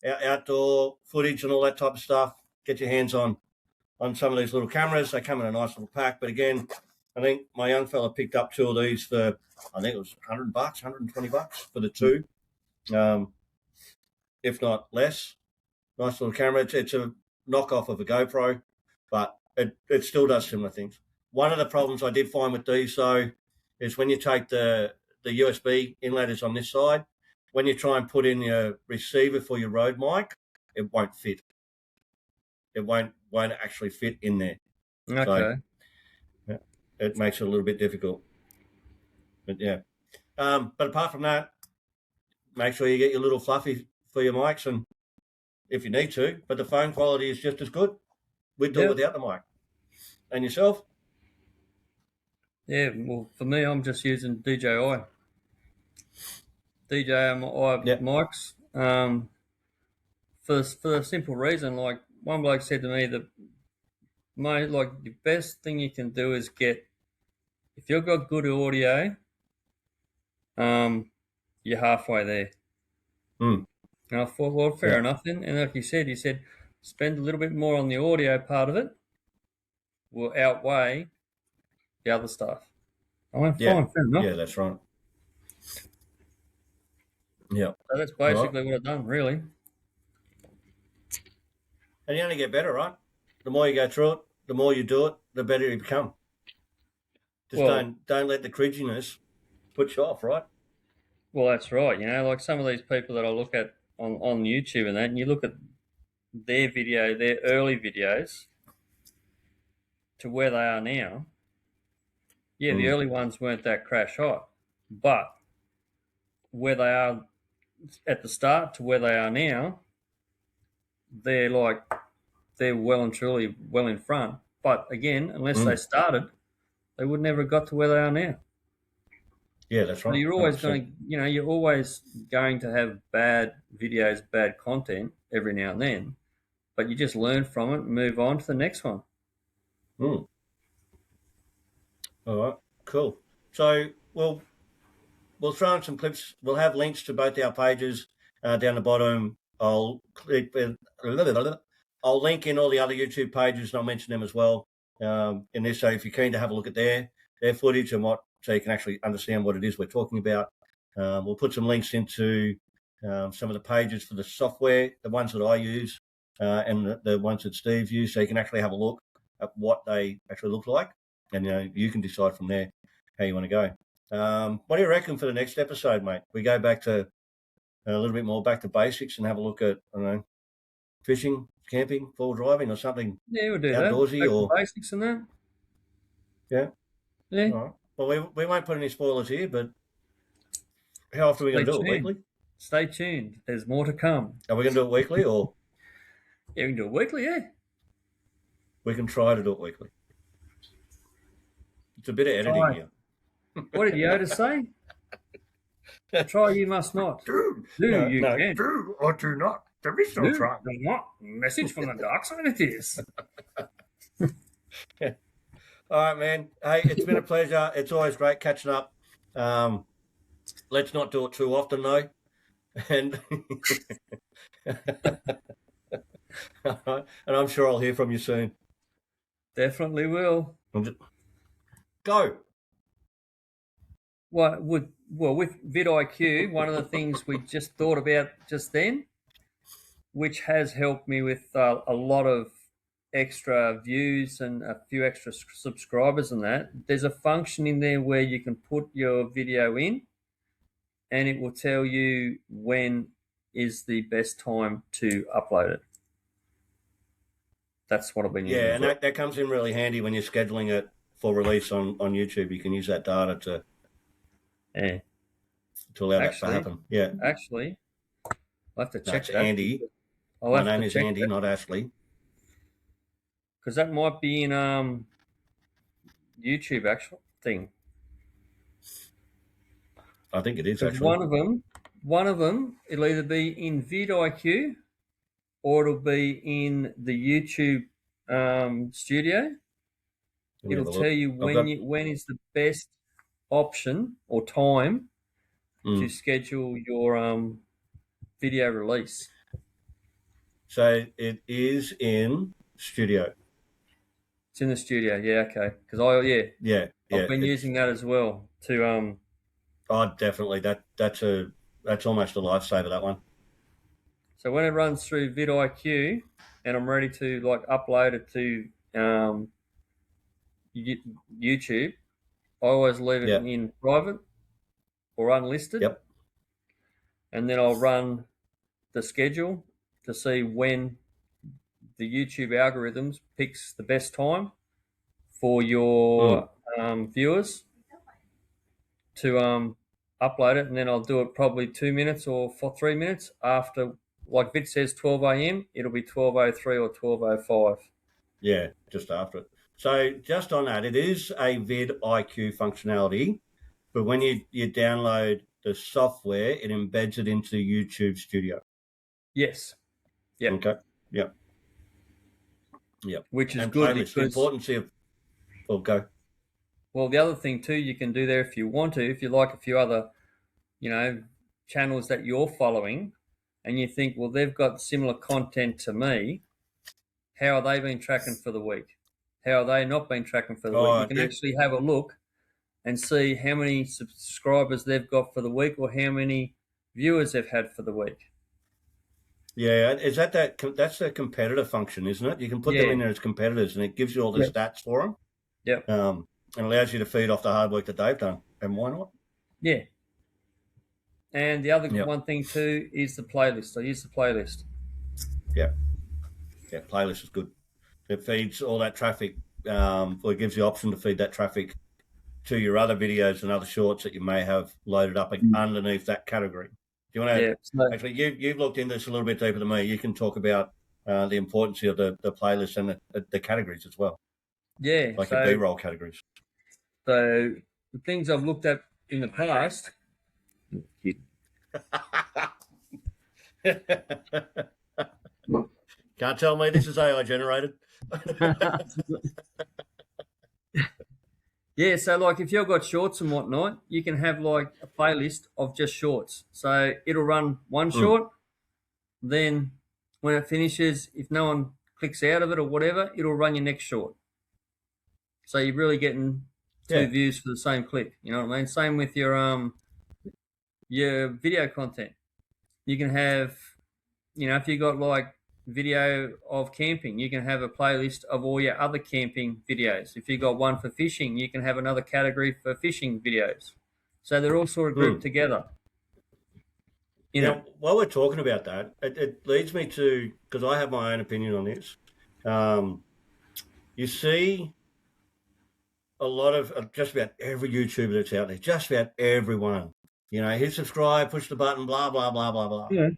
outdoor footage and all that type of stuff, get your hands on some of these little cameras. They come in a nice little pack. But again, I think my young fella picked up two of these for, I think it was $100, $120 for the two, um, if not less. Nice little camera. It's a knockoff of a GoPro, but it still does similar things. One of the problems I did find with these, though, is when you take the USB inlet is on this side, when you try and put in your receiver for your Rode mic, it won't fit. It won't actually fit in there. So Okay. yeah, it makes it a little bit difficult. But yeah. But apart from that, make sure you get your little fluffy for your mics, and if you need to, but the phone quality is just as good. We'd do it Yep. without the mic. And yourself? Yeah. Well, for me, I'm just using DJI. DJI Yeah. mics. For the simple reason, like one bloke said to me that like the best thing you can do is get if you've got good audio, you're halfway there. Mm. And I thought, well, fair Yeah. enough then. And like you said, spend a little bit more on the audio part of it will outweigh the other stuff. I went, Yeah. fine, fair enough. Yeah, that's right. Yeah. So that's All right. basically what I've done, really. And you only get better, right? The more you go through it, the more you do it, the better you become. Just Well, don't let the cringiness put you off, right? well, that's right. Like some of these people that I look at on YouTube and that, and you look at their their early videos to where they are now. Yeah, the Mm. early ones weren't that crash hot, but where they are at the start to where they are now, they're like they're well and truly well in front. But again, unless they Mm. started, they would never have got to where they are now. Yeah, that's So right. you're always 100%. going, you're always going to have bad videos, bad content every now and then, but you just learn from it and move on to the next one. Mm. All right. Cool. So we'll throw in some clips. We'll have links to both our pages down the bottom. I'll link in all the other YouTube pages, and I'll mention them as well in this. So if you're keen to have a look at their footage and so you can actually understand what it is we're talking about, we'll put some links into some of the pages for the software, the ones that I use, and the ones that Steve used, so you can actually have a look at what they actually look like, and you can decide from there how you want to go. What do you reckon for the next episode, mate? We go back to a little bit more back to basics and have a look at, I don't know, fishing, camping, full driving, or something Yeah, we'll do that. outdoorsy, Back to or basics and that. yeah. Yeah. All right. Well, we won't put any spoilers here, but how often are we Stay going to do it? tuned. Weekly? Stay tuned. There's more to come. Are we going to do it weekly, or Yeah, we can do it weekly, yeah. we can try to do it weekly? It's a bit of editing Try. here. What did Yoda say? Try you must not. Do you can. do or do not. There is Do not. Message from the dark side it is. All right, man. Hey, it's been a pleasure. It's always great catching up. Let's not do it too often, though. And and I'm sure I'll hear from you soon. Definitely will. Go. With vidIQ, one of the things we just thought about just then, which has helped me with a lot of extra views and a few extra subscribers and that, there's a function in there where you can put your video in and it will tell you when is the best time to upload it. That's what I've been using. Yeah, and that comes in really handy when you're scheduling it for release on YouTube. You can use that data to allow that to happen. Yeah. Actually, I'll have to check That's that. Andy. My name is Andy, not Ashley. Because that might be in YouTube actual thing. I think it is actually. One of them, it'll either be in vidIQ or it'll be in the YouTube studio. It'll tell you when is the best option or time to schedule your video release. So it is in studio. It's in the studio, yeah, okay. Because I've been using that as well to Oh, definitely. That's almost a lifesaver, that one. So when it runs through vidIQ and I'm ready to like upload it to YouTube, I always leave it in private or unlisted. Yep. And then I'll run the schedule to see when the YouTube algorithms picks the best time for your viewers to upload it, and then I'll do it probably 2 minutes or for 3 minutes after. Like Vit says, 12 a.m. It'll be 12:03 or 12:05. Yeah, just after it. So just on that, it is a vidIQ functionality, but when you download the software, it embeds it into YouTube Studio. Yes. Yeah. Okay. Yep. Yep. Which is good because the importance of. Well, go. Well, the other thing too, you can do there if you want to, if you like a few other, channels that you're following, and you think, well, they've got similar content to me. How are they been tracking for the week? How are they not been tracking for the week? You can actually have a look and see how many subscribers they've got for the week or how many viewers they've had for the week. Yeah, is that's the competitor function, isn't it? You can put them in there as competitors, and it gives you all the stats for them. Yep. And allows you to feed off the hard work that they've done. And why not? Yeah. And the other one thing too is the playlist. I use the playlist. Yeah. Yeah, playlist is good. It feeds all that traffic, or it gives you the option to feed that traffic to your other videos and other shorts that you may have loaded up underneath that category. Do you want to actually? You've looked into this a little bit deeper than me. You can talk about the importance of the playlist and the categories as well. Yeah, like the B-roll categories. So the things I've looked at in the past. Can't tell me this is AI generated. Yeah, so like if you've got shorts and whatnot, you can have like a playlist of just shorts. So it'll run one short, then when it finishes, if no one clicks out of it or whatever, it'll run your next short. So you're really getting two views for the same click. You know what I mean? Same with your video content. You can have, if you got like video of camping, you can have a playlist of all your other camping videos. If you got one for fishing, you can have another category for fishing videos. So they're all sort of grouped together. While we're talking about that, it leads me to, because I have my own opinion on this. You see a lot of just about every YouTuber that's out there, just about everyone, hit subscribe, push the button, blah, blah, blah, blah, blah. Yeah.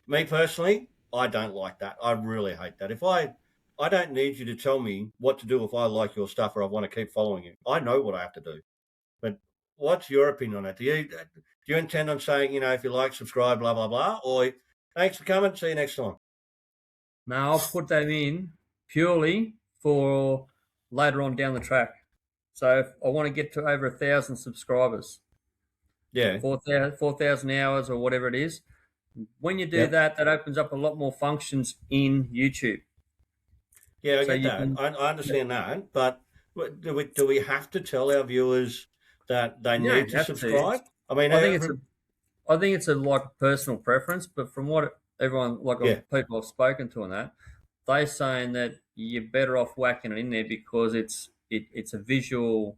Me personally, I don't like that. I really hate that. If I don't need you to tell me what to do if I like your stuff or I want to keep following you. I know what I have to do. But what's your opinion on that? Do you intend on saying, if you like, subscribe, blah, blah, blah, or thanks for coming, see you next time? No, I'll put that in purely for later on down the track. So if I want to get to over 1,000 subscribers, 4,000 hours or whatever it is, when you do that opens up a lot more functions in YouTube. Yeah, I get that. I understand that, but do we have to tell our viewers that they need to subscribe? I mean, I think it's a like personal preference, but from what everyone people I've spoken to on that, they're saying that you're better off whacking it in there because it's a visual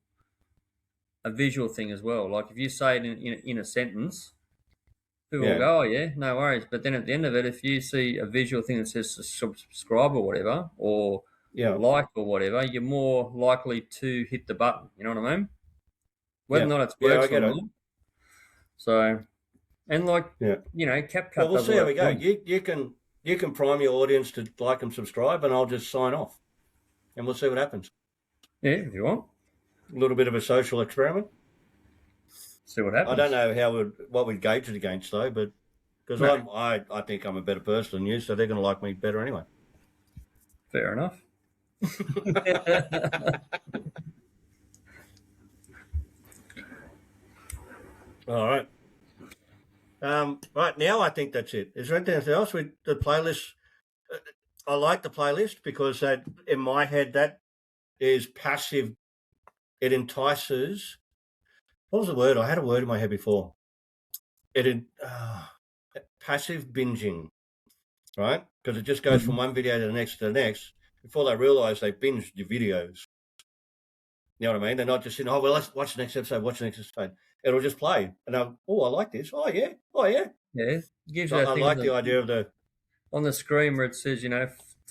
thing as well. Like if you say it in a sentence, People will go, oh yeah, no worries. But then at the end of it, if you see a visual thing that says subscribe or whatever, or like or whatever, you're more likely to hit the button. You know what I mean? Whether or not it I works or get it. not. So, and like, CapCut Well, we'll does see all how that we go. for You can prime your audience to like and subscribe, and I'll just sign off, and we'll see what happens. Yeah, if you want. A little bit of a social experiment. See what happens. I don't know what we'd gauge it against though, but because I think I'm a better person than you, so they're going to like me better anyway. Fair enough. All right. Right now, I think that's it. Is there anything else with the playlist? I like the playlist because that, in my head, that is passive. It entices. What was the word? I had a word in my head before. Passive binging, right? Because it just goes from one video to the next to the next. Before they realise they binged the videos. You know what I mean? They're not just saying, oh, well, let's watch the next episode, It'll just play. And I like this. Oh, yeah. Yeah. It gives So you I like the idea of the... On the screen where it says,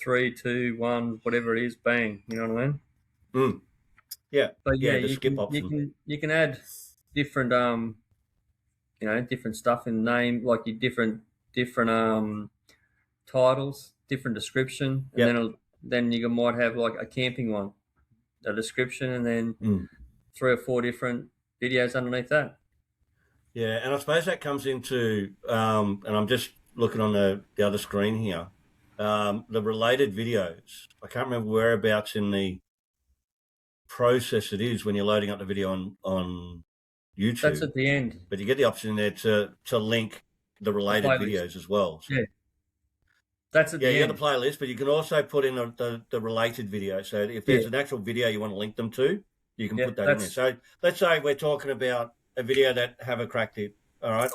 3, 2, 1, whatever it is, bang. You know what I mean? Yeah. But yeah, the skip option. You can add different, different stuff in the name, like your different titles, different description. And then you might have like a camping one, a description, and then 3 or 4 different videos underneath that. Yeah, and I suppose that comes into, and I'm just looking on the other screen here, the related videos. I can't remember whereabouts in the process it is when you're loading up the video on YouTube. That's at the end. But you get the option there to link the related videos as well. So, yeah. That's at the end. You got the playlist, but you can also put in the related video. So if there's an actual video you want to link them to, you can put that in there. So let's say we're talking about a video that Have a Crack did, all right,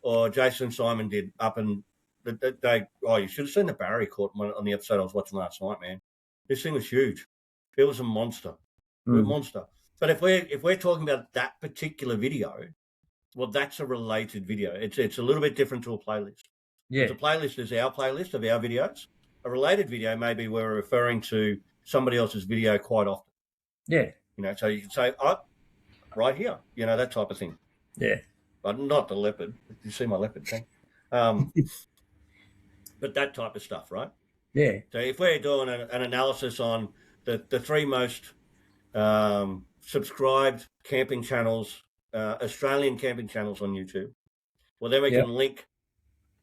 or Jason Simon did up and you should have seen the Barry caught on the episode I was watching last night, man. This thing was huge. It was a monster. A monster. But if we're talking about that particular video, well, that's a related video. It's a little bit different to a playlist. Yeah. The playlist is our playlist of our videos. A related video, maybe we're referring to somebody else's video quite often. Yeah. So you can say, oh, right here, that type of thing. Yeah. But not the leopard. You see my leopard thing? But that type of stuff, right? Yeah. So if we're doing an analysis on the 3 most subscribed camping channels, Australian camping channels on YouTube, well, then we can link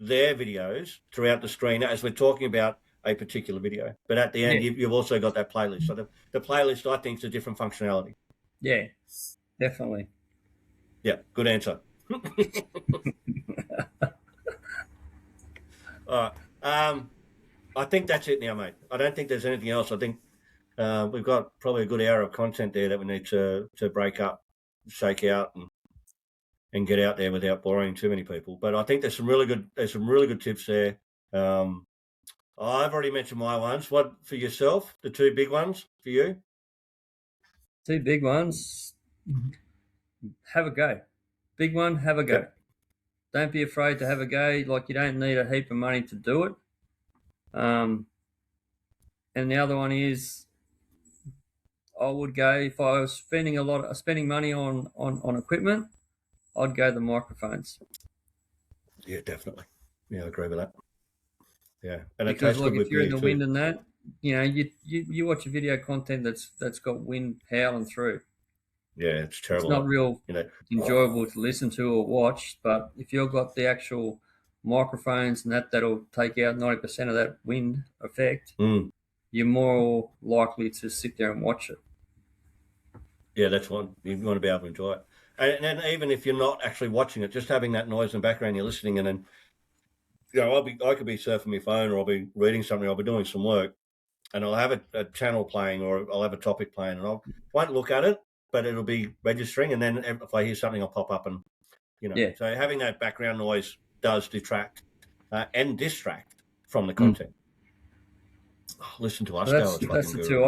their videos throughout the screen as we're talking about a particular video. But at the end, you've also got that playlist. So the playlist, I think, is a different functionality. Yeah, definitely. Yeah, good answer. All right. I think that's it now, mate. I don't think there's anything else. I think we've got probably a good hour of content there that we need to break up, shake out, and get out there without boring too many people. But I think there's some really good tips there. I've already mentioned my ones. What for yourself? The 2 big ones for you? 2 big ones. Have a go. Big one, have a go. Yep. Don't be afraid to have a go. Like, you don't need a heap of money to do it. And the other one is, I would go, if I was spending money on equipment, I'd go the microphones. Yeah, definitely. Yeah, I agree with that. Yeah, and because like if you're in the wind and that, you watch a video content that's got wind howling through. Yeah, it's terrible. It's not real enjoyable to listen to or watch. But if you've got the actual microphones and that'll take out 90% of that wind effect, you're more likely to sit there and watch it. Yeah, that's one. You want to be able to enjoy it. And even if you're not actually watching it, just having that noise in the background, you're listening, and then, I could be surfing my phone, or I'll be reading something, I'll be doing some work, and I'll have a channel playing, or I'll have a topic playing, and I won't look at it, but it'll be registering, and then if I hear something, I'll pop up and, So having that background noise does detract and distract from the content. Oh, listen to us go. That's the 2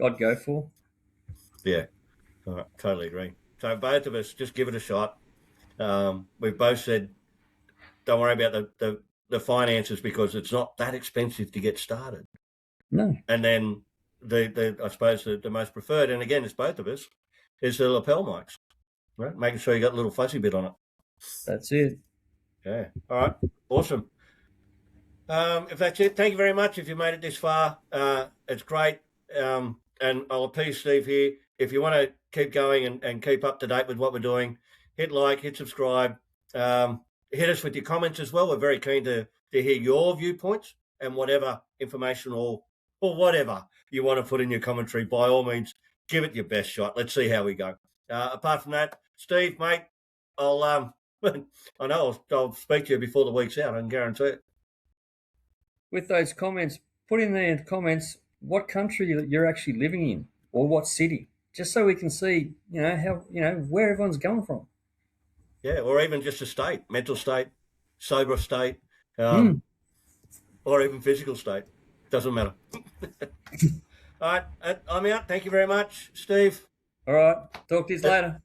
I'd go for. Yeah, all right, totally agree. So both of us, just give it a shot. We've both said don't worry about the finances because it's not that expensive to get started. No. And then I suppose the most preferred, and again, it's both of us, is the lapel mics, right? Making sure you got a little fuzzy bit on it. That's it. Yeah. All right. Awesome. If that's it, thank you very much. If you made it this far, it's great. And I'll appease Steve here. If you want to keep going and keep up to date with what we're doing, hit like, hit subscribe, hit us with your comments as well. We're very keen to hear your viewpoints and whatever information or whatever you want to put in your commentary. By all means, give it your best shot. Let's see how we go. Apart from that, Steve, mate, I'll I know I'll speak to you before the week's out. I can guarantee it. With those comments, put in there in the comments what country you're actually living in or what city, just so we can see, how, where everyone's coming from. Yeah, or even just a state, mental state, sober state, or even physical state. Doesn't matter. All right, I'm out. Thank you very much, Steve. All right. Talk to you later.